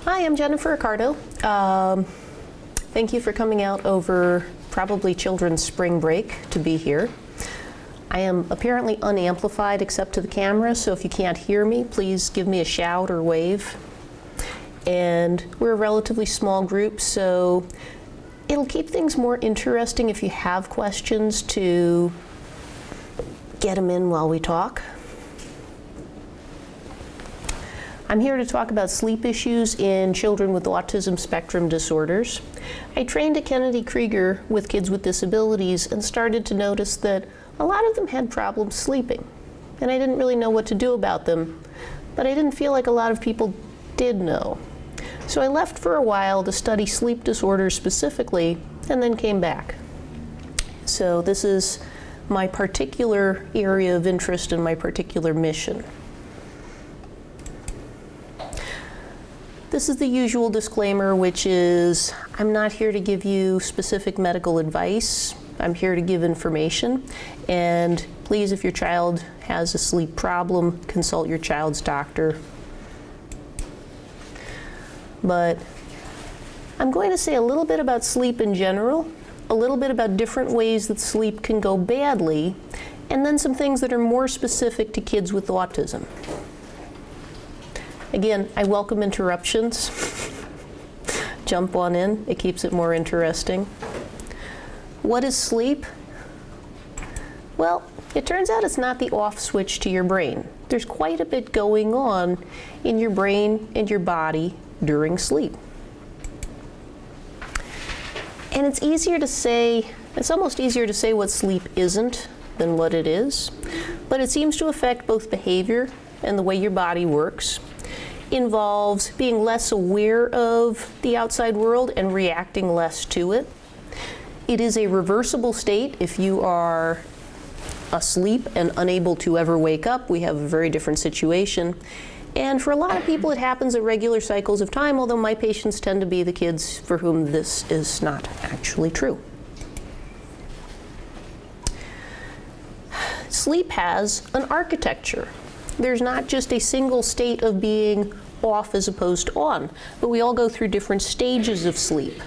Hi, I'm Jennifer Ricardo. Thank you for coming out over probably children's spring break to be here. I am apparently unamplified except to the camera, so if you can't hear me, please give me a shout or wave. And we're a relatively small group, so it'll keep things more interesting if you have questions to get them in while we talk. I'm here to talk about sleep issues in children with autism spectrum disorders. I trained at Kennedy Krieger with kids with disabilities and started to notice that a lot of them had problems sleeping. And I didn't really know what to do about them, but I didn't feel like a lot of people did know. So I left for a while to study sleep disorders specifically, and then came back. So this is my particular area of interest and my particular mission. This is the usual disclaimer, which is I'm not here to give you specific medical advice. I'm here to give information. And please, if your child has a sleep problem, consult your child's doctor. But I'm going to say a little bit about sleep in general, a little bit about different ways that sleep can go badly, and then some things that are more specific to kids with autism. Again, I welcome interruptions. Jump on in, it keeps it more interesting. What is sleep? Well, it turns out it's not the off switch to your brain. There's quite a bit going on in your brain and your body during sleep. And it's almost easier to say what sleep isn't than what it is, but it seems to affect both behavior and the way your body works. Involves being less aware of the outside world and reacting less to it. It is a reversible state. If you are asleep and unable to ever wake up, we have a very different situation. And for a lot of people, it happens at regular cycles of time, although my patients tend to be the kids for whom this is not actually true. Sleep has an architecture. There's not just a single state of being off as opposed to on, but we all go through different stages of sleep.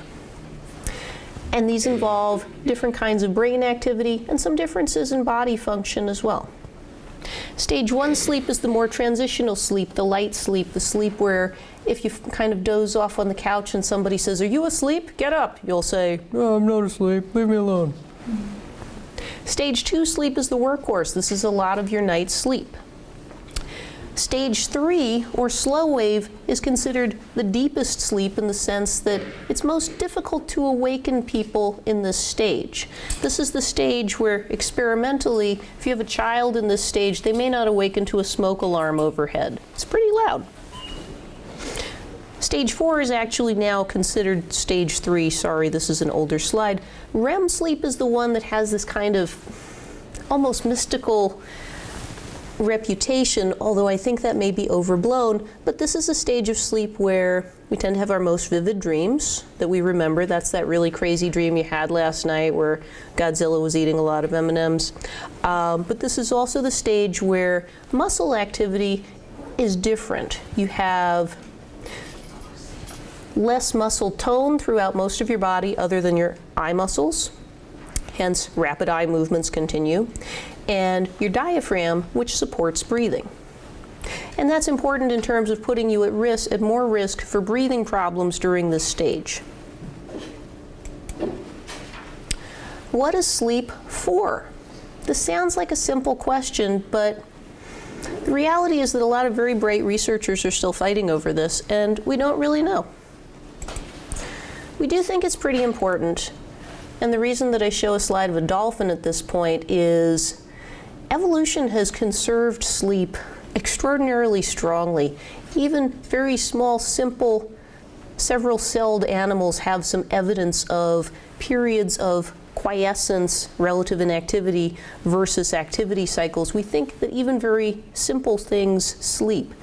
And these involve different kinds of brain activity and some differences in body function as well. Stage 1 sleep is the more transitional sleep, the light sleep, the sleep where if you kind of doze off on the couch and somebody says, "Are you asleep? Get up." You'll say, "No, I'm not asleep. Leave me alone." Stage 2 sleep is the workhorse. This is a lot of your night's sleep. Stage 3, or slow wave, is considered the deepest sleep in the sense that it's most difficult to awaken people in this stage. This is the stage where, experimentally, if you have a child in this stage, they may not awaken to a smoke alarm overhead. It's pretty loud. Stage 4 is actually now considered stage 3. Sorry, this is an older slide. REM sleep is the one that has this kind of almost mystical reputation, although I think that may be overblown, but this is a stage of sleep where we tend to have our most vivid dreams that we remember. That's that really crazy dream you had last night where Godzilla was eating a lot of M&Ms. But this is also the stage where muscle activity is different. You have less muscle tone throughout most of your body other than your eye muscles, hence rapid eye movements continue, and your diaphragm, which supports breathing. And that's important in terms of putting you at more risk for breathing problems during this stage. What is sleep for? This sounds like a simple question, but the reality is that a lot of very bright researchers are still fighting over this, and we don't really know. We do think it's pretty important, and the reason that I show a slide of a dolphin at this point is evolution has conserved sleep extraordinarily strongly. Even very small, simple, several-celled animals have some evidence of periods of quiescence, relative inactivity, versus activity cycles. We think that even very simple things sleep.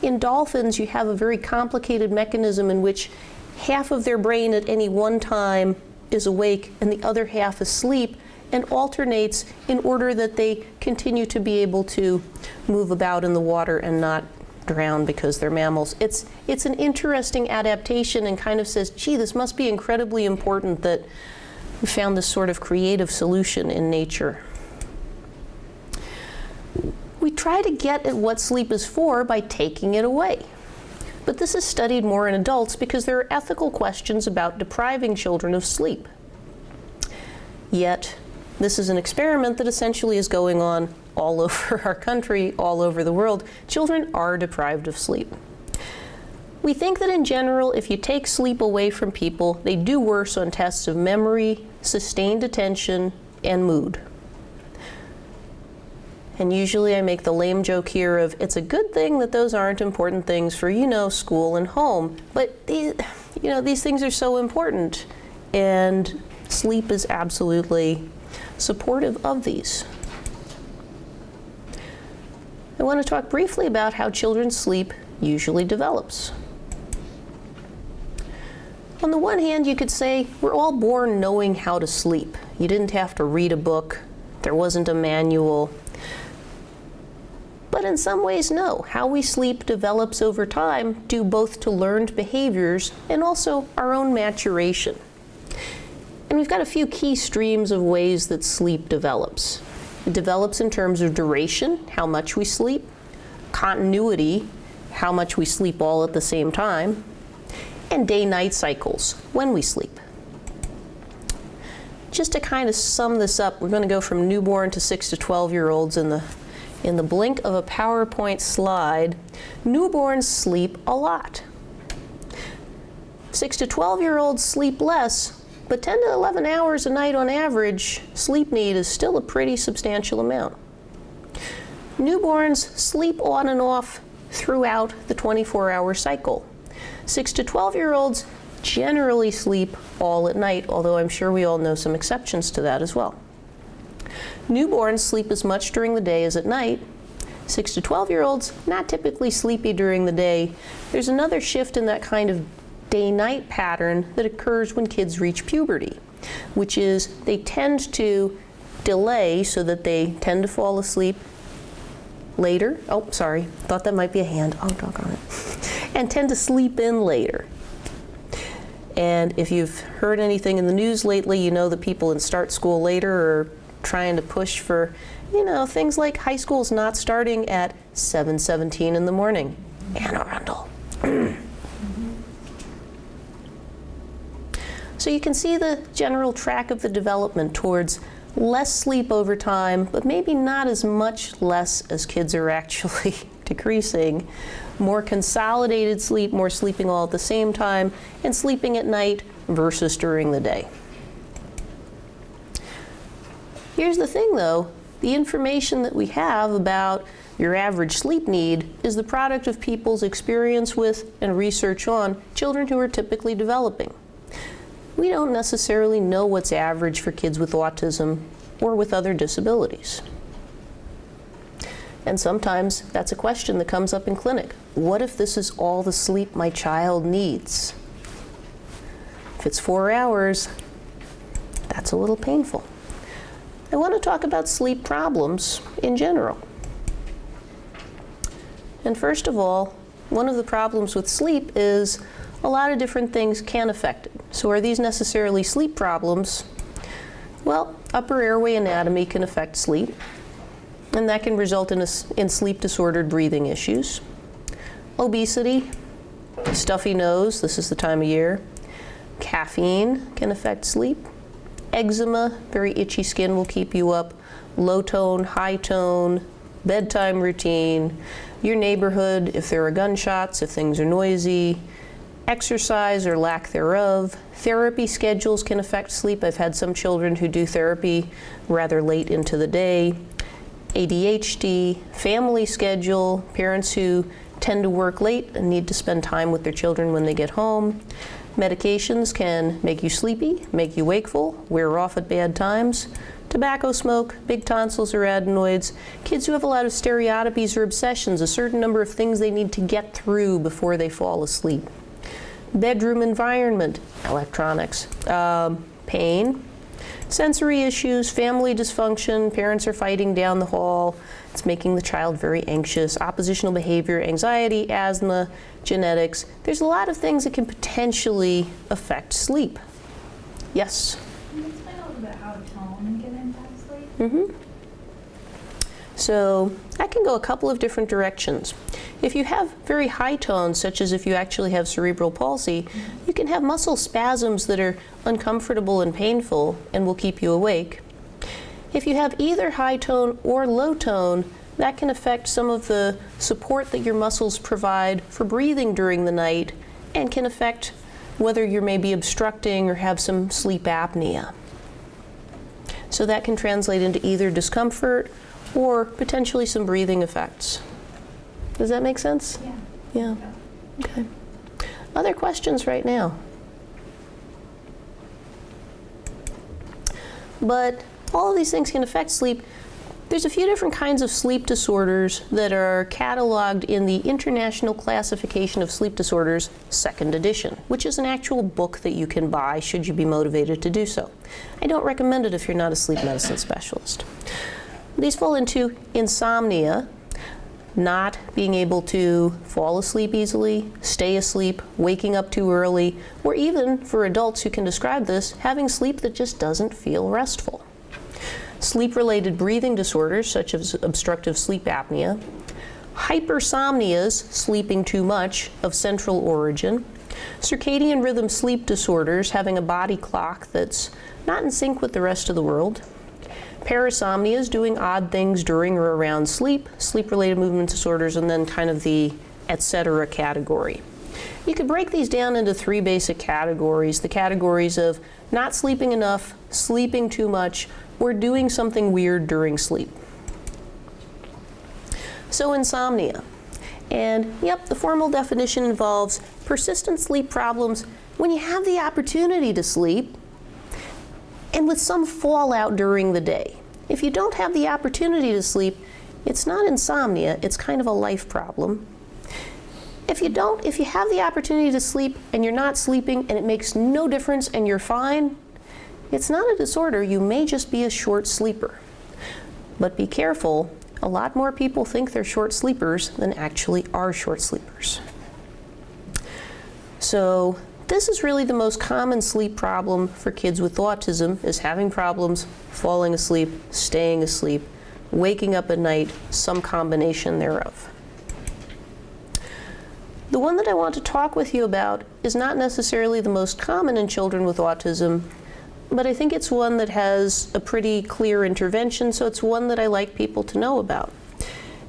In dolphins, you have a very complicated mechanism in which half of their brain at any one time is awake and the other half asleep, and alternates in order that they continue to be able to move about in the water and not drown because they're mammals. It's an interesting adaptation and kind of says, gee, this must be incredibly important that we found this sort of creative solution in nature. We try to get at what sleep is for by taking it away. But this is studied more in adults because there are ethical questions about depriving children of sleep. Yet, this is an experiment that essentially is going on all over our country, all over the world. Children are deprived of sleep. We think that in general, if you take sleep away from people, they do worse on tests of memory, sustained attention, and mood. And usually I make the lame joke here of, it's a good thing that those aren't important things for, school and home. But these things are so important. And sleep is absolutely supportive of these. I want to talk briefly about how children's sleep usually develops. On the one hand, you could say we're all born knowing how to sleep. You didn't have to read a book. There wasn't a manual. But in some ways, no. How we sleep develops over time due both to learned behaviors and also our own maturation. And we've got a few key streams of ways that sleep develops. It develops in terms of duration, how much we sleep, continuity, how much we sleep all at the same time, and day-night cycles, when we sleep. Just to kind of sum this up, we're going to go from newborn to 6 to 12-year-olds in the blink of a PowerPoint slide. Newborns sleep a lot. 6 to 12-year-olds sleep less, but 10 to 11 hours a night on average, sleep need is still a pretty substantial amount. Newborns sleep on and off throughout the 24-hour cycle. 6 to 12-year-olds generally sleep all at night, although I'm sure we all know some exceptions to that as well. Newborns sleep as much during the day as at night. 6 to 12-year-olds, not typically sleepy during the day. There's another shift in that kind of day-night pattern that occurs when kids reach puberty, which is they tend to delay so that they tend to fall asleep later. Oh, sorry, thought that might be a hand. Oh, doggone it. And tend to sleep in later. And if you've heard anything in the news lately, you know that people in start school later are trying to push for, things like high school's not starting at 7:17 in the morning. Anne Arundel. So you can see the general track of the development towards less sleep over time, but maybe not as much less as kids are actually decreasing. More consolidated sleep, more sleeping all at the same time, and sleeping at night versus during the day. Here's the thing though, the information that we have about your average sleep need is the product of people's experience with and research on children who are typically developing. We don't necessarily know what's average for kids with autism or with other disabilities. And sometimes that's a question that comes up in clinic. What if this is all the sleep my child needs? If it's 4 hours, that's a little painful. I want to talk about sleep problems in general. And first of all, one of the problems with sleep is a lot of different things can affect it. So are these necessarily sleep problems? Well, upper airway anatomy can affect sleep, and that can result in sleep-disordered breathing issues. Obesity, stuffy nose, this is the time of year. Caffeine can affect sleep. Eczema, very itchy skin will keep you up. Low tone, high tone, bedtime routine. Your neighborhood, if there are gunshots, if things are noisy. Exercise or lack thereof. Therapy schedules can affect sleep. I've had some children who do therapy rather late into the day. ADHD, family schedule, parents who tend to work late and need to spend time with their children when they get home. Medications can make you sleepy, make you wakeful, wear off at bad times. Tobacco smoke, big tonsils or adenoids. Kids who have a lot of stereotypies or obsessions, a certain number of things they need to get through before they fall asleep. Bedroom environment, electronics, pain, Sensory issues, family dysfunction, parents are fighting down the hall, it's making the child very anxious, oppositional behavior, anxiety, asthma, genetics. There's a lot of things that can potentially affect sleep. Yes? Can you explain a little bit how tone can impact sleep? Mm-hmm. So that can go a couple of different directions. If you have very high tones, such as if you actually have cerebral palsy, you can have muscle spasms that are uncomfortable and painful and will keep you awake. If you have either high tone or low tone, that can affect some of the support that your muscles provide for breathing during the night and can affect whether you're maybe obstructing or have some sleep apnea. So that can translate into either discomfort or potentially some breathing effects. Does that make sense? Yeah. Yeah. Okay. Other questions right now? But all of these things can affect sleep. There's a few different kinds of sleep disorders that are cataloged in the International Classification of Sleep Disorders, 2nd edition, which is an actual book that you can buy should you be motivated to do so. I don't recommend it if you're not a sleep medicine specialist. These fall into insomnia, not being able to fall asleep easily, stay asleep, waking up too early, or even, for adults who can describe this, having sleep that just doesn't feel restful. Sleep-related breathing disorders, such as obstructive sleep apnea, hypersomnias, sleeping too much, of central origin, circadian rhythm sleep disorders, having a body clock that's not in sync with the rest of the world, Parasomnias, doing odd things during or around sleep, sleep-related movement disorders, and then kind of the etc. category. You could break these down into 3 basic categories. The categories of not sleeping enough, sleeping too much, or doing something weird during sleep. So insomnia. And yep, the formal definition involves persistent sleep problems when you have the opportunity to sleep, and with some fallout during the day. If you don't have the opportunity to sleep, it's not insomnia, it's kind of a life problem. If you have the opportunity to sleep and you're not sleeping and it makes no difference and you're fine, it's not a disorder, you may just be a short sleeper. But be careful, a lot more people think they're short sleepers than actually are short sleepers. So this is really the most common sleep problem for kids with autism, is having problems falling asleep, staying asleep, waking up at night, some combination thereof. The one that I want to talk with you about is not necessarily the most common in children with autism, but I think it's one that has a pretty clear intervention, so it's one that I like people to know about.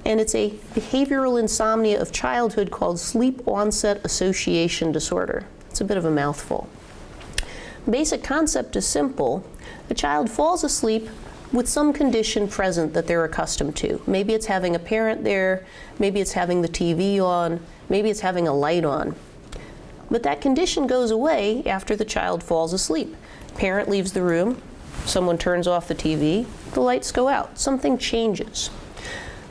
And it's a behavioral insomnia of childhood called sleep onset association disorder. It's a bit of a mouthful. Basic concept is simple. A child falls asleep with some condition present that they're accustomed to. Maybe it's having a parent there, maybe it's having the TV on, maybe it's having a light on. But that condition goes away after the child falls asleep. Parent leaves the room, someone turns off the TV, the lights go out, something changes.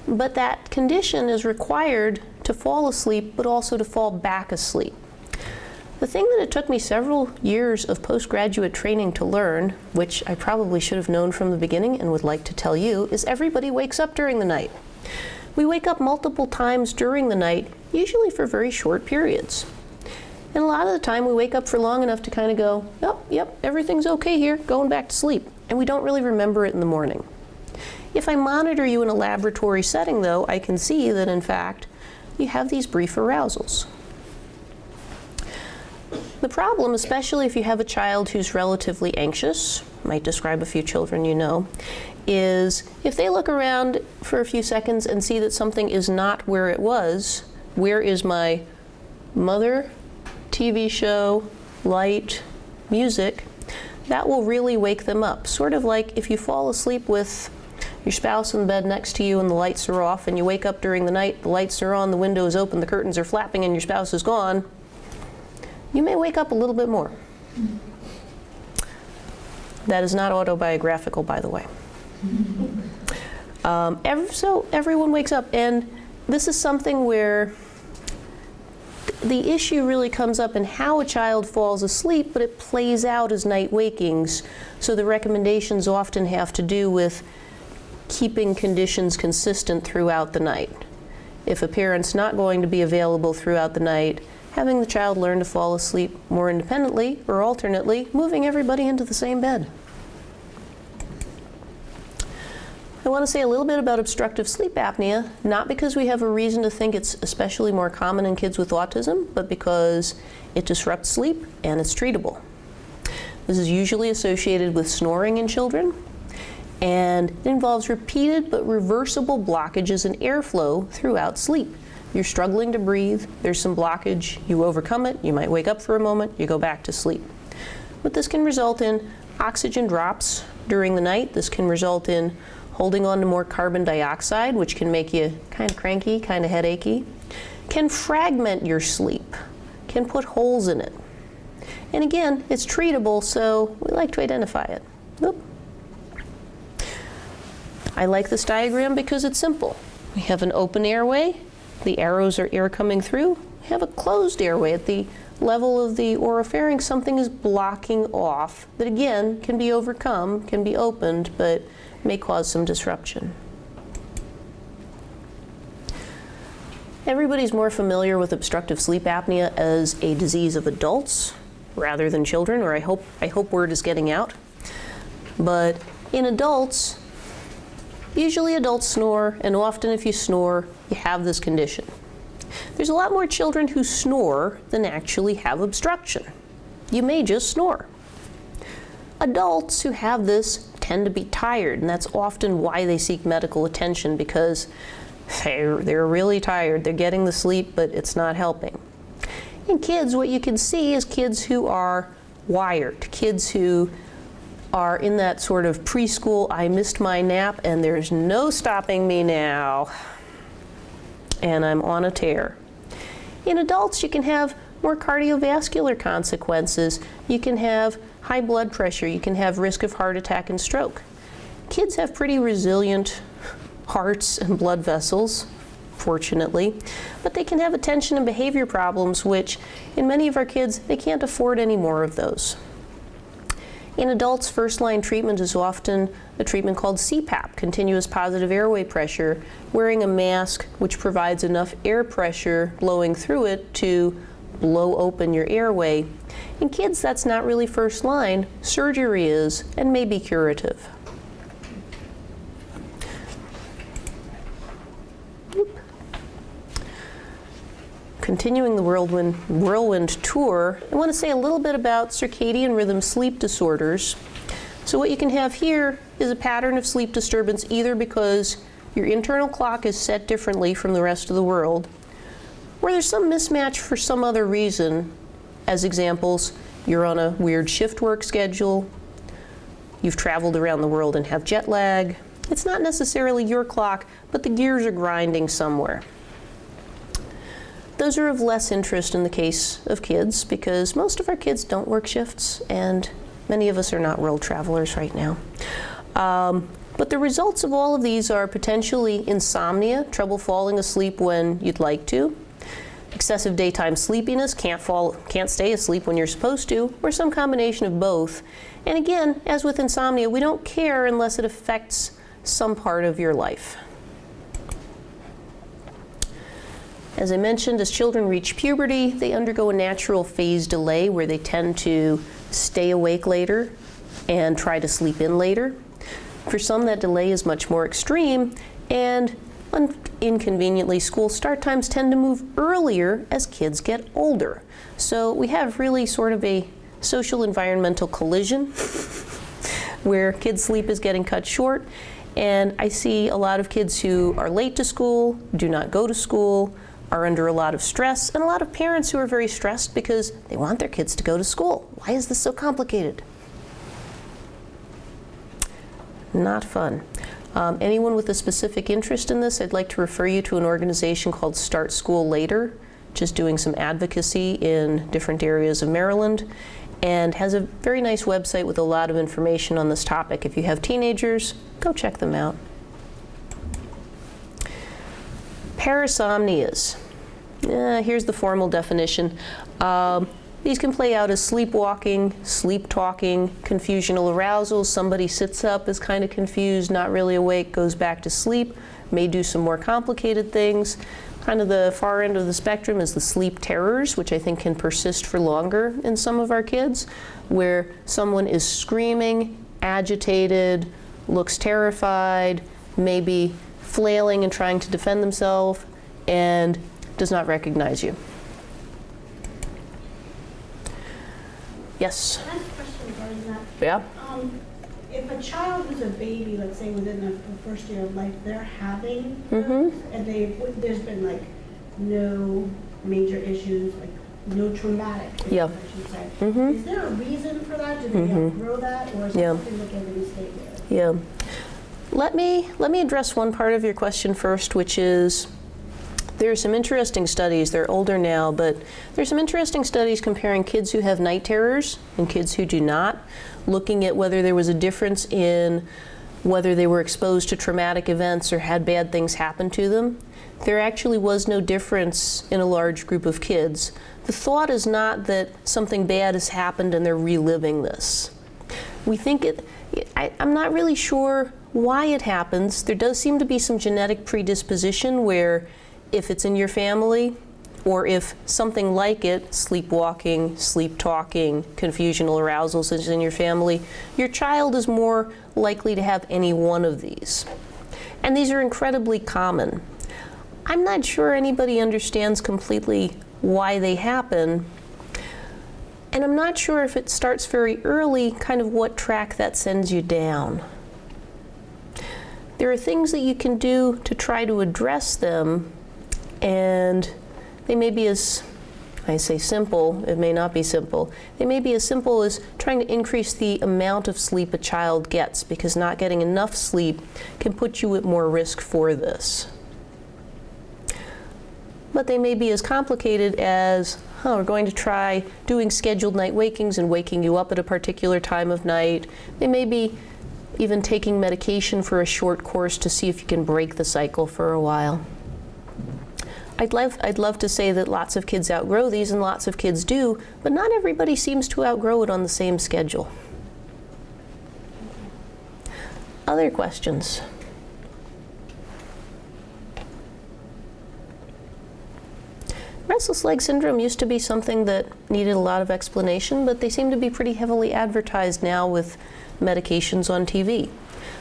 But that condition is required to fall asleep, but also to fall back asleep. The thing that it took me several years of postgraduate training to learn, which I probably should have known from the beginning and would like to tell you, is everybody wakes up during the night. We wake up multiple times during the night, usually for very short periods. And a lot of the time we wake up for long enough to kind of go, yep, everything's okay here, going back to sleep. And we don't really remember it in the morning. If I monitor you in a laboratory setting, though, I can see that, in fact, you have these brief arousals. The problem, especially if you have a child who's relatively anxious, might describe a few children you know, is if they look around for a few seconds and see that something is not where it was, where is my mother, TV show, light, music, that will really wake them up. Sort of like if you fall asleep with your spouse in the bed next to you and the lights are off, and you wake up during the night, the lights are on, the window is open, the curtains are flapping, and your spouse is gone, you may wake up a little bit more. That is not autobiographical, by the way. So everyone wakes up, and this is something where the issue really comes up in how a child falls asleep, but it plays out as night wakings. So the recommendations often have to do with keeping conditions consistent throughout the night. If a parent's not going to be available throughout the night, having the child learn to fall asleep more independently, or alternately, moving everybody into the same bed. I want to say a little bit about obstructive sleep apnea, not because we have a reason to think it's especially more common in kids with autism, but because it disrupts sleep and it's treatable. This is usually associated with snoring in children, and it involves repeated but reversible blockages in airflow throughout sleep. You're struggling to breathe, there's some blockage, you overcome it, you might wake up for a moment, you go back to sleep. But this can result in oxygen drops during the night. This can result in holding on to more carbon dioxide, which can make you kind of cranky, kind of headachy, can fragment your sleep, can put holes in it. And again, it's treatable, so we like to identify it. Oop. I like this diagram because it's simple. We have an open airway, the arrows are air coming through. We have a closed airway at the level of the oropharynx. Something is blocking off that again can be overcome, can be opened, but may cause some disruption. Everybody's more familiar with obstructive sleep apnea as a disease of adults rather than children, or I hope word is getting out. But in adults, usually adults snore, and often if you snore, you have this condition. There's a lot more children who snore than actually have obstruction. You may just snore. Adults who have this tend to be tired, and that's often why they seek medical attention, because they're really tired. They're getting the sleep, but it's not helping. In kids, what you can see is kids who are wired, kids who are in that sort of preschool, I missed my nap and there's no stopping me now, and I'm on a tear. In adults, you can have more cardiovascular consequences. You can have high blood pressure. You can have risk of heart attack and stroke. Kids have pretty resilient hearts and blood vessels, fortunately, but they can have attention and behavior problems, which in many of our kids, they can't afford any more of those. In adults, first-line treatment is often a treatment called CPAP, continuous positive airway pressure, wearing a mask which provides enough air pressure blowing through it to blow open your airway. In kids, that's not really first line. Surgery is, and may be curative. Continuing the whirlwind tour, I want to say a little bit about circadian rhythm sleep disorders. So what you can have here is a pattern of sleep disturbance, either because your internal clock is set differently from the rest of the world, or there's some mismatch for some other reason. As examples, you're on a weird shift work schedule, you've traveled around the world and have jet lag. It's not necessarily your clock, but the gears are grinding somewhere. Those are of less interest in the case of kids, because most of our kids don't work shifts, and many of us are not world travelers right now. But the results of all of these are potentially insomnia, trouble falling asleep when you'd like to, excessive daytime sleepiness, can't stay asleep when you're supposed to, or some combination of both. And again, as with insomnia, we don't care unless it affects some part of your life. As I mentioned, as children reach puberty, they undergo a natural phase delay where they tend to stay awake later and try to sleep in later. For some, that delay is much more extreme, and inconveniently, school start times tend to move earlier as kids get older. So we have really sort of a social environmental collision where kids' sleep is getting cut short, and I see a lot of kids who are late to school, do not go to school, are under a lot of stress, and a lot of parents who are very stressed because they want their kids to go to school. Why is this so complicated? Not fun. Anyone with a specific interest in this, I'd like to refer you to an organization called Start School Later, just doing some advocacy in different areas of Maryland, and has a very nice website with a lot of information on this topic. If you have teenagers, go check them out. Parasomnias. Here's the formal definition. These can play out as sleepwalking, sleep talking, confusional arousal. Somebody sits up, is kind of confused, not really awake, goes back to sleep, may do some more complicated things. Kind of the far end of the spectrum is the sleep terrors, which I think can persist for longer in some of our kids, where someone is screaming, agitated, looks terrified, maybe flailing and trying to defend themselves, and does not recognize you. Yes? I have a question regarding that. Yeah? If a child who's a baby, let's say within the first year of life, they're having Mm-hmm. those, and there's been like no major issues, like no traumatic issues, Yeah. I should say. Mm-hmm. Is there a reason for that? Do they outgrow that, or is Yeah. that something that they're going to stay with? Yeah. Let me address one part of your question first, which is there are some interesting studies. They're older now, but there's some interesting studies comparing kids who have night terrors and kids who do not, looking at whether there was a difference in whether they were exposed to traumatic events or had bad things happen to them. There actually was no difference in a large group of kids. The thought is not that something bad has happened and they're reliving this. We think I'm not really sure why it happens. There does seem to be some genetic predisposition where if it's in your family, or if something like it, sleepwalking, sleep talking, confusional arousals is in your family, your child is more likely to have any one of these. And these are incredibly common. I'm not sure anybody understands completely why they happen, and I'm not sure if it starts very early, kind of what track that sends you down. There are things that you can do to try to address them, and they may be as, I say simple, it may not be simple. They may be as simple as trying to increase the amount of sleep a child gets, because not getting enough sleep can put you at more risk for this. But they may be as complicated as, we're going to try doing scheduled night wakings and waking you up at a particular time of night. They may be even taking medication for a short course to see if you can break the cycle for a while. I'd love to say that lots of kids outgrow these, and lots of kids do, but not everybody seems to outgrow it on the same schedule. Other questions? Restless leg syndrome used to be something that needed a lot of explanation, but they seem to be pretty heavily advertised now with medications on TV.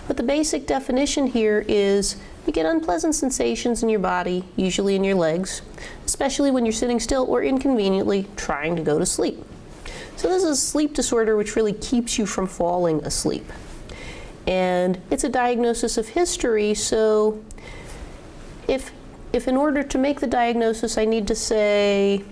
But the basic definition here is you get unpleasant sensations in your body, usually in your legs, especially when you're sitting still or inconveniently trying to go to sleep. So this is a sleep disorder which really keeps you from falling asleep. And it's a diagnosis of history, so if in order to make the diagnosis I need to say,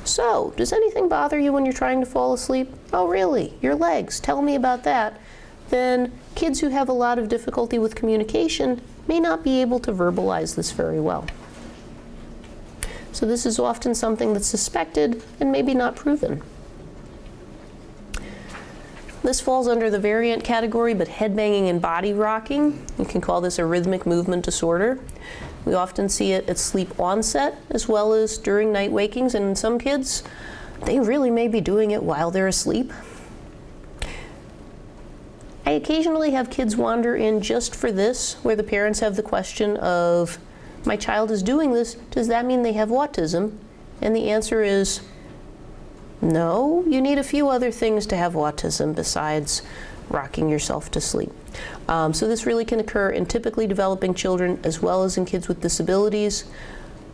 so, does anything bother you when you're trying to fall asleep? Oh really? Your legs, tell me about that. Then kids who have a lot of difficulty with communication may not be able to verbalize this very well. So this is often something that's suspected and maybe not proven. This falls under the variant category, but head banging and body rocking, you can call this a rhythmic movement disorder. We often see it at sleep onset as well as during night wakings, and in some kids, they really may be doing it while they're asleep. I occasionally have kids wander in just for this, where the parents have the question of, my child is doing this, does that mean they have autism? And the answer is, no, you need a few other things to have autism besides rocking yourself to sleep. So this really can occur in typically developing children as well as in kids with disabilities.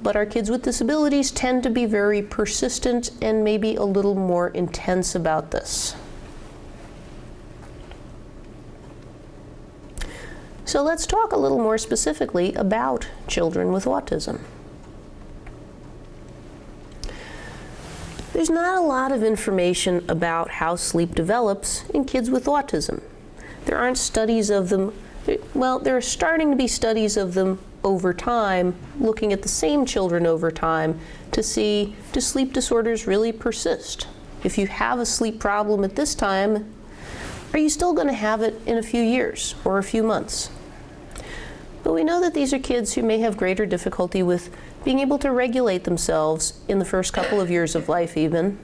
But our kids with disabilities tend to be very persistent and maybe a little more intense about this. So let's talk a little more specifically about children with autism. There's not a lot of information about how sleep develops in kids with autism. There aren't studies of them, well, there are starting to be studies of them over time, looking at the same children over time to see, do sleep disorders really persist? If you have a sleep problem at this time, are you still going to have it in a few years or a few months? But we know that these are kids who may have greater difficulty with being able to regulate themselves in the first couple of years of life even.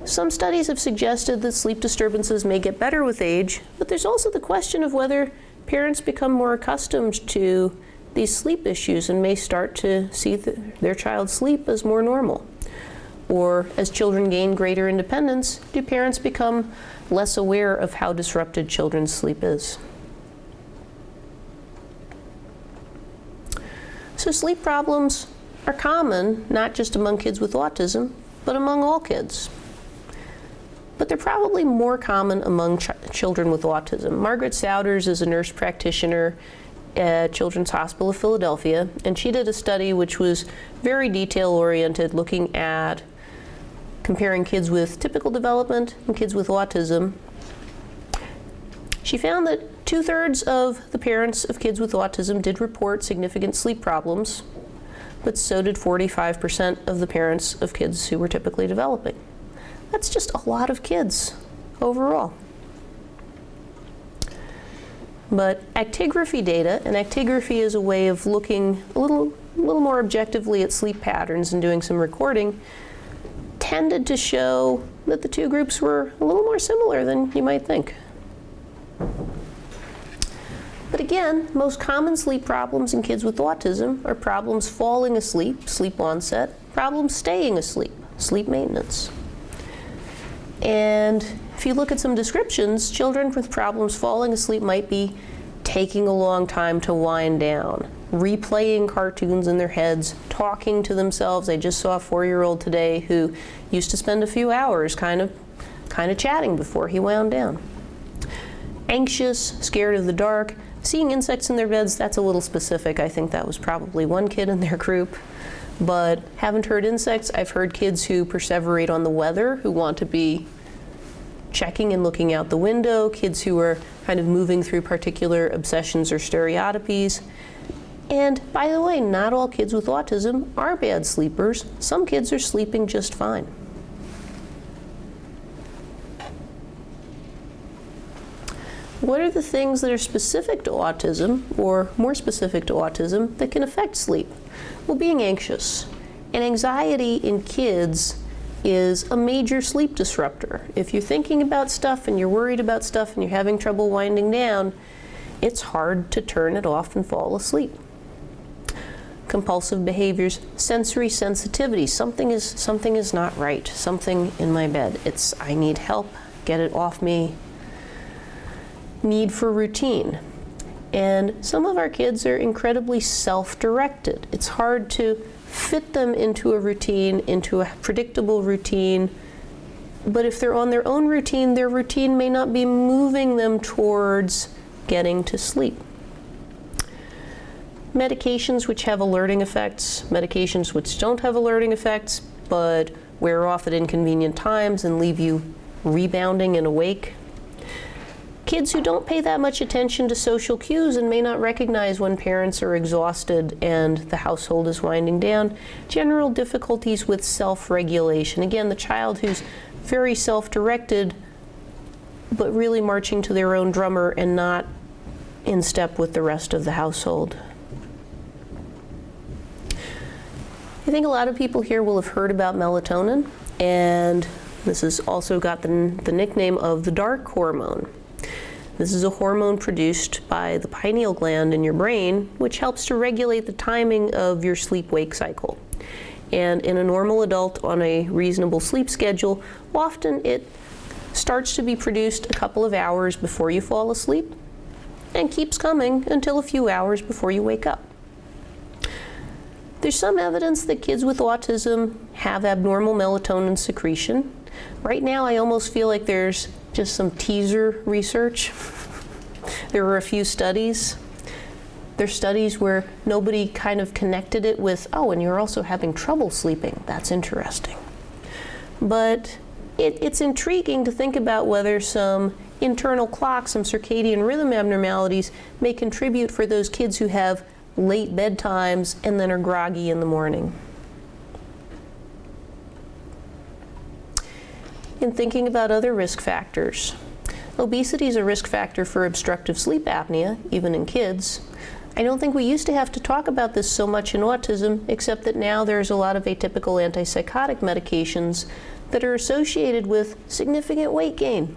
Some studies have suggested that sleep disturbances may get better with age, but there's also the question of whether parents become more accustomed to these sleep issues and may start to see their child's sleep as more normal. Or as children gain greater independence, do parents become less aware of how disrupted children's sleep is? So sleep problems are common, not just among kids with autism, but among all kids. But they're probably more common among children with autism. Margaret Souders is a nurse practitioner at Children's Hospital of Philadelphia, and she did a study which was very detail-oriented, looking at comparing kids with typical development and kids with autism. She found that 2/3 of the parents of kids with autism did report significant sleep problems, but so did 45% of the parents of kids who were typically developing. That's just a lot of kids overall. But actigraphy data, and actigraphy is a way of looking a little more objectively at sleep patterns and doing some recording, tended to show that the two groups were a little more similar than you might think. But again, most common sleep problems in kids with autism are problems falling asleep, sleep onset, problems staying asleep, sleep maintenance. And if you look at some descriptions, children with problems falling asleep might be taking a long time to wind down, replaying cartoons in their heads, talking to themselves. I just saw a 4-year-old today who used to spend a few hours kind of chatting before he wound down. Anxious, scared of the dark, seeing insects in their beds, that's a little specific. I think that was probably one kid in their group. But haven't heard insects. I've heard kids who perseverate on the weather, who want to be checking and looking out the window, kids who are kind of moving through particular obsessions or stereotypies. And by the way, not all kids with autism are bad sleepers. Some kids are sleeping just fine. What are the things that are specific to autism, or more specific to autism, that can affect sleep? Well, being anxious. And anxiety in kids is a major sleep disruptor. If you're thinking about stuff and you're worried about stuff and you're having trouble winding down, it's hard to turn it off and fall asleep. Compulsive behaviors, sensory sensitivity. Something is not right. Something in my bed. I need help. Get it off me. Need for routine. And some of our kids are incredibly self-directed. It's hard to fit them into a routine, into a predictable routine. But if they're on their own routine, their routine may not be moving them towards getting to sleep. Medications which have alerting effects, medications which don't have alerting effects, but wear off at inconvenient times and leave you rebounding and awake. Kids who don't pay that much attention to social cues and may not recognize when parents are exhausted and the household is winding down. General difficulties with self-regulation. Again, the child who's very self-directed, but really marching to their own drummer and not in step with the rest of the household. I think a lot of people here will have heard about melatonin, and this has also got the nickname of the dark hormone. This is a hormone produced by the pineal gland in your brain, which helps to regulate the timing of your sleep-wake cycle. And in a normal adult on a reasonable sleep schedule, often it starts to be produced a couple of hours before you fall asleep and keeps coming until a few hours before you wake up. There's some evidence that kids with autism have abnormal melatonin secretion. Right now, I almost feel like there's just some teaser research. There were a few studies. There's studies where nobody kind of connected it with, oh, and you're also having trouble sleeping. That's interesting. But it's intriguing to think about whether some internal clocks, some circadian rhythm abnormalities may contribute for those kids who have late bedtimes and then are groggy in the morning. In thinking about other risk factors, obesity is a risk factor for obstructive sleep apnea, even in kids. I don't think we used to have to talk about this so much in autism, except that now there's a lot of atypical antipsychotic medications that are associated with significant weight gain.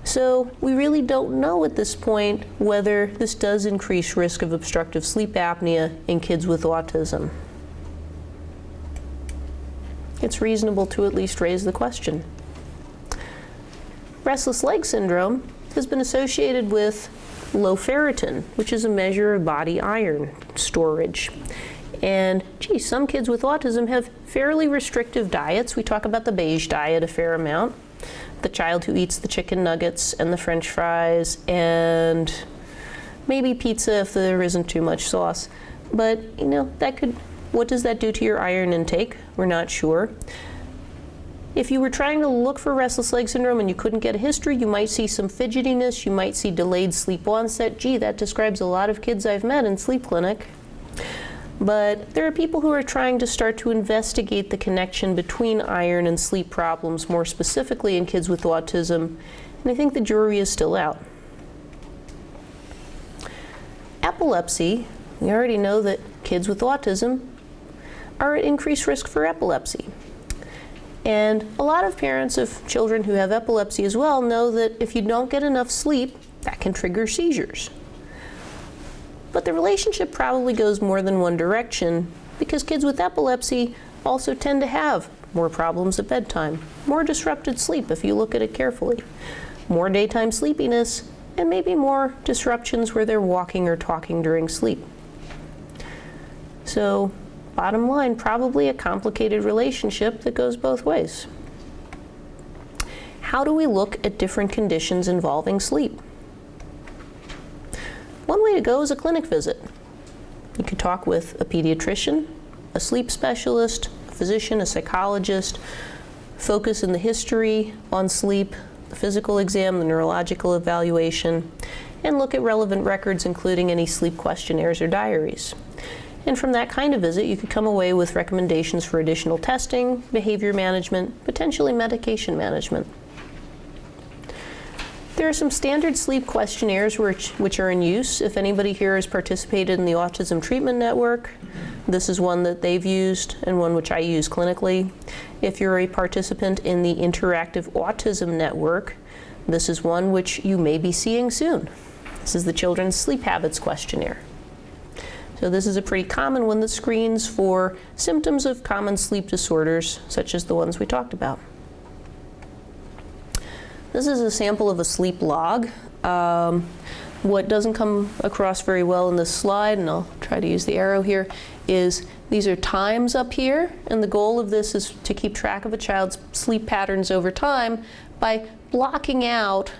So we really don't know at this point whether this does increase risk of obstructive sleep apnea in kids with autism. It's reasonable to at least raise the question. Restless leg syndrome has been associated with low ferritin, which is a measure of body iron storage. And gee, some kids with autism have fairly restrictive diets. We talk about the beige diet a fair amount. The child who eats the chicken nuggets and the French fries and maybe pizza if there isn't too much sauce. But, you know, what does that do to your iron intake? We're not sure. If you were trying to look for restless leg syndrome and you couldn't get a history, you might see some fidgetiness, you might see delayed sleep onset. Gee, that describes a lot of kids I've met in sleep clinic. But there are people who are trying to start to investigate the connection between iron and sleep problems, more specifically in kids with autism, and I think the jury is still out. Epilepsy, we already know that kids with autism are at increased risk for epilepsy. And a lot of parents of children who have epilepsy as well know that if you don't get enough sleep, that can trigger seizures. But the relationship probably goes more than one direction because kids with epilepsy also tend to have more problems at bedtime, more disrupted sleep if you look at it carefully, more daytime sleepiness, and maybe more disruptions where they're walking or talking during sleep. So, bottom line, probably a complicated relationship that goes both ways. How do we look at different conditions involving sleep? One way to go is a clinic visit. You could talk with a pediatrician, a sleep specialist, a physician, a psychologist, focus in the history on sleep, the physical exam, the neurological evaluation, and look at relevant records, including any sleep questionnaires or diaries. And from that kind of visit, you could come away with recommendations for additional testing, behavior management, potentially medication management. There are some standard sleep questionnaires which are in use. If anybody here has participated in the Autism Treatment Network, this is one that they've used and one which I use clinically. If you're a participant in the Interactive Autism Network, this is one which you may be seeing soon. This is the Children's Sleep Habits Questionnaire. So this is a pretty common one that screens for symptoms of common sleep disorders, such as the ones we talked about. This is a sample of a sleep log. What doesn't come across very well in this slide, and I'll try to use the arrow here, is these are times up here, and the goal of this is to keep track of a child's sleep patterns over time by blocking out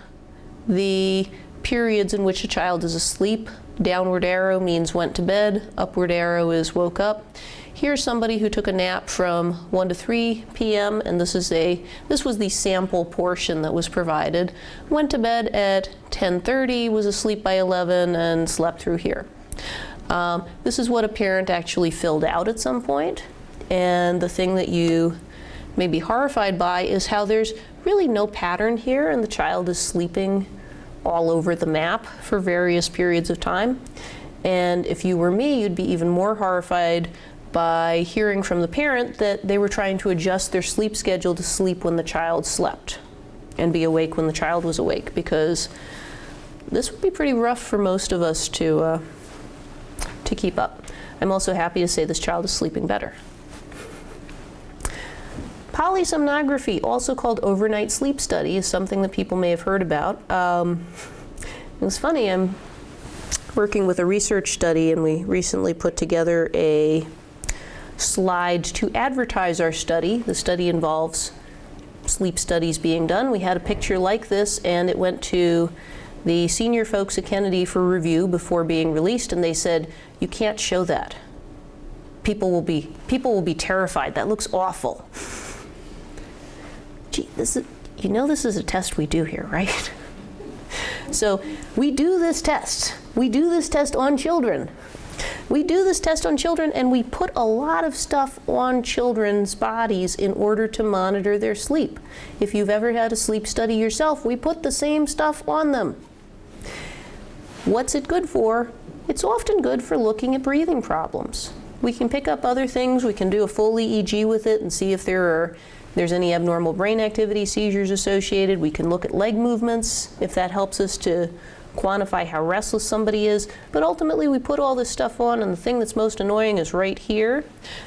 the periods in which a child is asleep. Downward arrow means went to bed, upward arrow is woke up. Here's somebody who took a nap from 1 to 3 p.m. and this was the sample portion that was provided. Went to bed at 10:30, was asleep by 11, and slept through here. This is what a parent actually filled out at some point, and the thing that you may be horrified by is how there's really no pattern here, and the child is sleeping all over the map for various periods of time. And if you were me, you'd be even more horrified by hearing from the parent that they were trying to adjust their sleep schedule to sleep when the child slept and be awake when the child was awake, because this would be pretty rough for most of us to keep up. I'm also happy to say this child is sleeping better. Polysomnography, also called overnight sleep study, is something that people may have heard about. It was funny, I'm working with a research study, and we recently put together a slide to advertise our study. The study involves sleep studies being done. We had a picture like this, and it went to the senior folks at Kennedy for review before being released, and they said, "You can't show that. People will be terrified. That looks awful." Gee, this is a test we do here, right? So we do this test. We do this test on children. We do this test on children, and we put a lot of stuff on children's bodies in order to monitor their sleep. If you've ever had a sleep study yourself, we put the same stuff on them. What's it good for? It's often good for looking at breathing problems. We can pick up other things. We can do a full EEG with it and see if there's any abnormal brain activity, seizures associated. We can look at leg movements if that helps us to quantify how restless somebody is. But ultimately, we put all this stuff on, and the thing that's most annoying is right here.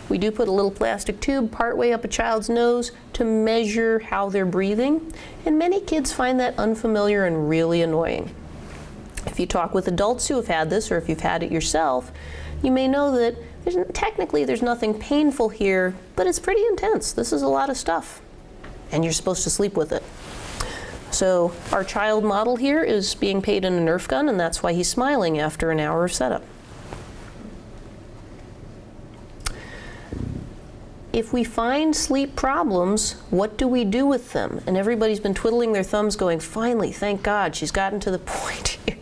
We do put a little plastic tube partway up a child's nose to measure how they're breathing. And many kids find that unfamiliar and really annoying. If you talk with adults who have had this, or if you've had it yourself, you may know that technically there's nothing painful here, but it's pretty intense. This is a lot of stuff, and you're supposed to sleep with it. So our child model here is being paid in a Nerf gun, and that's why he's smiling after an hour of setup. If we find sleep problems, what do we do with them? And everybody's been twiddling their thumbs going, finally, thank God, she's gotten to the point here.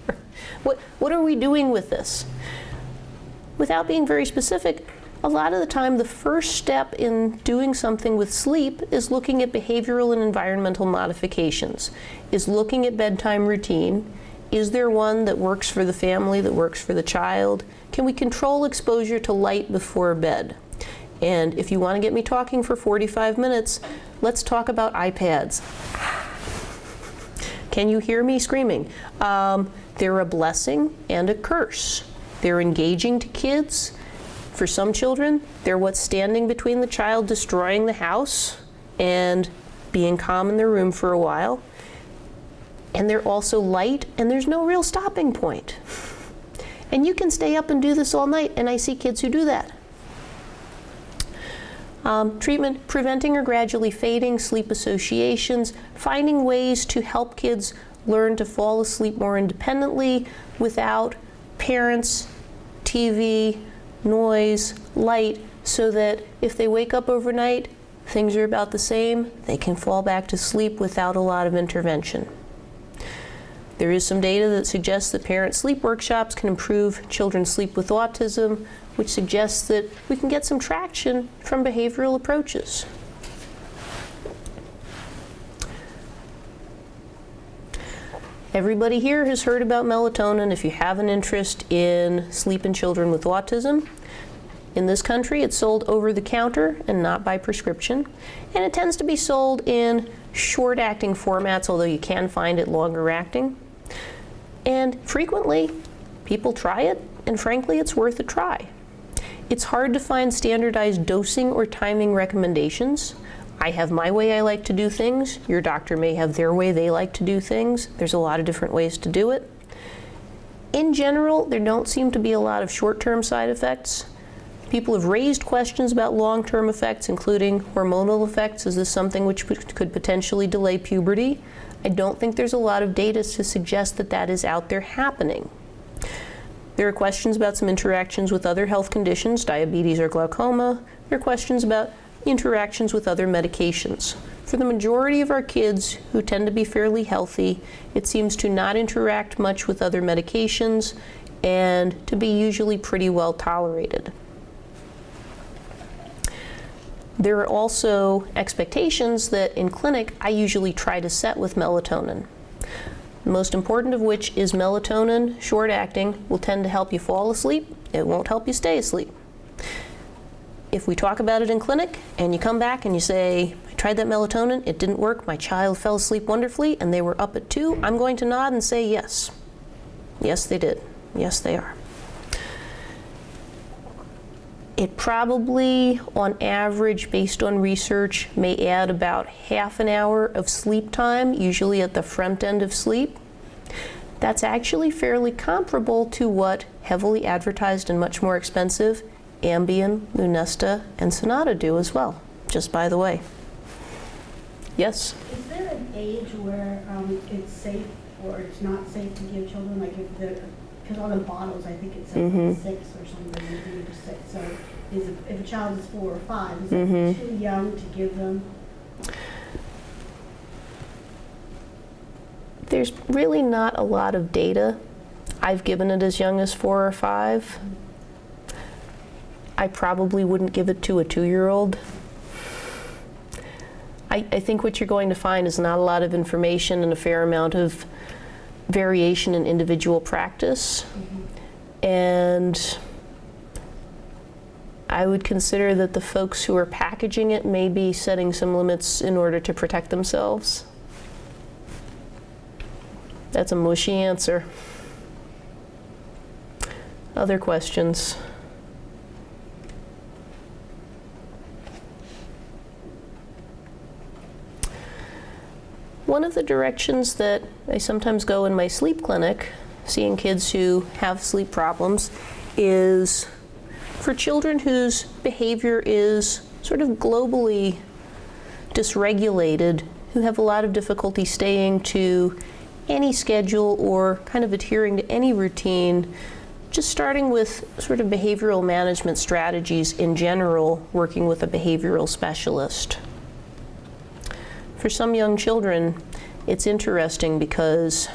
What are we doing with this? Without being very specific, a lot of the time the first step in doing something with sleep is looking at behavioral and environmental modifications, is looking at bedtime routine. Is there one that works for the family, that works for the child? Can we control exposure to light before bed? And if you want to get me talking for 45 minutes, let's talk about iPads. Can you hear me screaming? They're a blessing and a curse. They're engaging to kids. For some children, they're what's standing between the child destroying the house and being calm in their room for a while. And they're also light, and there's no real stopping point. And you can stay up and do this all night, and I see kids who do that. Treatment, preventing or gradually fading sleep associations, finding ways to help kids learn to fall asleep more independently without parents, TV, noise, light, so that if they wake up overnight, things are about the same, they can fall back to sleep without a lot of intervention. There is some data that suggests that parent sleep workshops can improve children's sleep with autism, which suggests that we can get some traction from behavioral approaches. Everybody here has heard about melatonin if you have an interest in sleep in children with autism. In this country, it's sold over the counter and not by prescription. And it tends to be sold in short-acting formats, although you can find it longer-acting. And frequently, people try it, and frankly, it's worth a try. It's hard to find standardized dosing or timing recommendations. I have my way I like to do things. Your doctor may have their way they like to do things. There's a lot of different ways to do it. In general, there don't seem to be a lot of short-term side effects. People have raised questions about long-term effects, including hormonal effects. Is this something which could potentially delay puberty? I don't think there's a lot of data to suggest that that is out there happening. There are questions about some interactions with other health conditions, diabetes or glaucoma. There are questions about interactions with other medications. For the majority of our kids who tend to be fairly healthy, it seems to not interact much with other medications and to be usually pretty well tolerated. There are also expectations that in clinic I usually try to set with melatonin. The most important of which is melatonin, short-acting, will tend to help you fall asleep. It won't help you stay asleep. If we talk about it in clinic and you come back and you say, I tried that melatonin, it didn't work, my child fell asleep wonderfully and they were up at 2, I'm going to nod and say yes. Yes, they did. Yes, they are. It probably, on average, based on research, may add about half an hour of sleep time, usually at the front end of sleep. That's actually fairly comparable to what heavily advertised and much more expensive Ambien, Lunesta, and Sonata do as well, just by the way. Yes? Is there an age where it's safe or it's not safe to give children, like if the, because on the bottles I think it says 6 or something, maybe 6. So if a child is 4 or 5, is it too young to give them? There's really not a lot of data. I've given it as young as 4 or 5. I probably wouldn't give it to a 2-year-old. I think what you're going to find is not a lot of information and a fair amount of variation in individual practice. And I would consider that the folks who are packaging it may be setting some limits in order to protect themselves. That's a mushy answer. Other questions? One of the directions that I sometimes go in my sleep clinic, seeing kids who have sleep problems, is for children whose behavior is sort of globally dysregulated, who have a lot of difficulty staying to any schedule or kind of adhering to any routine, just starting with sort of behavioral management strategies in general, working with a behavioral specialist. For some young children, it's interesting because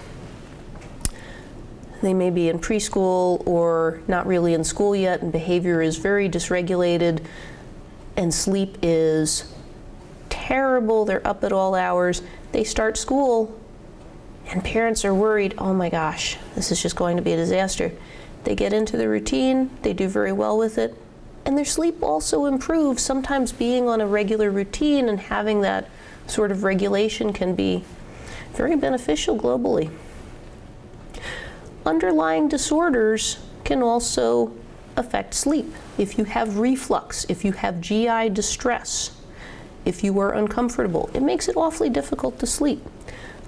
they may be in preschool or not really in school yet, and behavior is very dysregulated, and sleep is terrible. They're up at all hours. They start school, and parents are worried, oh my gosh, this is just going to be a disaster. They get into the routine, they do very well with it, and their sleep also improves. Sometimes being on a regular routine and having that sort of regulation can be very beneficial globally. Underlying disorders can also affect sleep. If you have reflux, if you have GI distress, if you are uncomfortable, it makes it awfully difficult to sleep.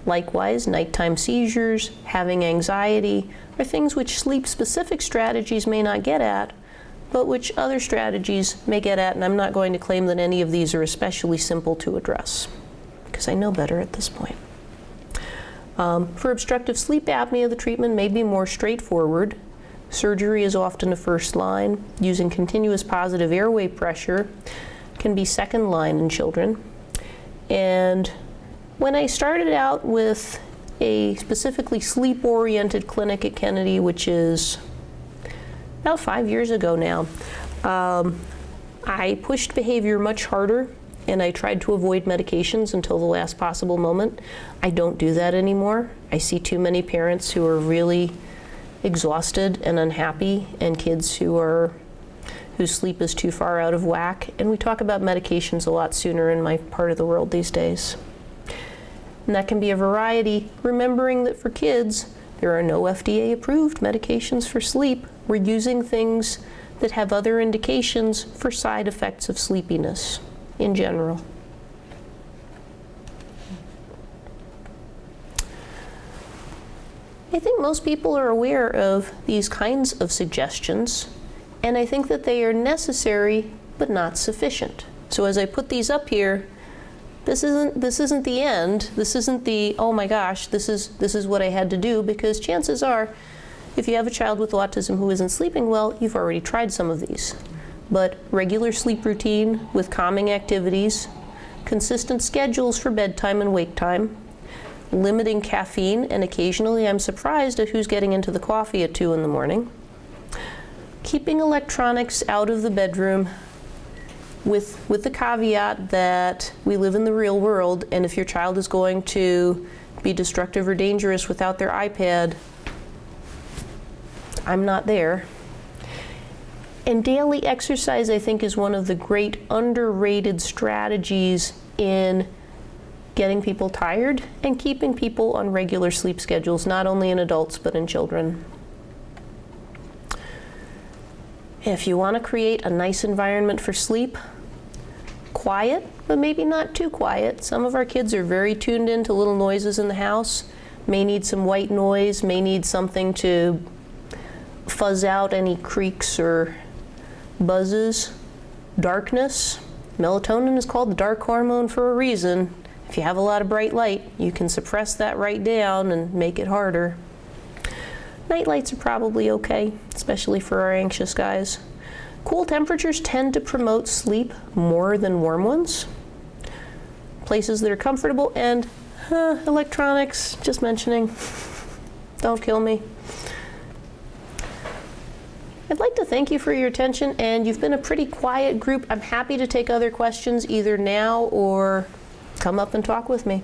Likewise, nighttime seizures, having anxiety, are things which sleep-specific strategies may not get at, but which other strategies may get at, and I'm not going to claim that any of these are especially simple to address, because I know better at this point. For obstructive sleep apnea, the treatment may be more straightforward. Surgery is often a first line. Using continuous positive airway pressure can be second line in children. And when I started out with a specifically sleep-oriented clinic at Kennedy, which is about 5 years ago now, I pushed behavior much harder, and I tried to avoid medications until the last possible moment. I don't do that anymore. I see too many parents who are really exhausted and unhappy, and kids whose sleep is too far out of whack. And we talk about medications a lot sooner in my part of the world these days. And that can be a variety, remembering that for kids, there are no FDA-approved medications for sleep. We're using things that have other indications for side effects of sleepiness in general. I think most people are aware of these kinds of suggestions, and I think that they are necessary but not sufficient. So as I put these up here, this isn't the end. This isn't the, oh my gosh, this is what I had to do, because chances are, if you have a child with autism who isn't sleeping well, you've already tried some of these. But regular sleep routine with calming activities, consistent schedules for bedtime and wake time, limiting caffeine, and occasionally I'm surprised at who's getting into the coffee at 2 in the morning, keeping electronics out of the bedroom, with the caveat that we live in the real world, and if your child is going to be destructive or dangerous without their iPad, I'm not there. And daily exercise, I think, is one of the great underrated strategies in getting people tired and keeping people on regular sleep schedules, not only in adults but in children. If you want to create a nice environment for sleep, quiet, but maybe not too quiet. Some of our kids are very tuned into little noises in the house, may need some white noise, may need something to fuzz out any creaks or buzzes. Darkness. Melatonin is called the dark hormone for a reason. If you have a lot of bright light, you can suppress that right down and make it harder. Night lights are probably okay, especially for our anxious guys. Cool temperatures tend to promote sleep more than warm ones. Places that are comfortable, and electronics, just mentioning. Don't kill me. I'd like to thank you for your attention, and you've been a pretty quiet group. I'm happy to take other questions either now or come up and talk with me.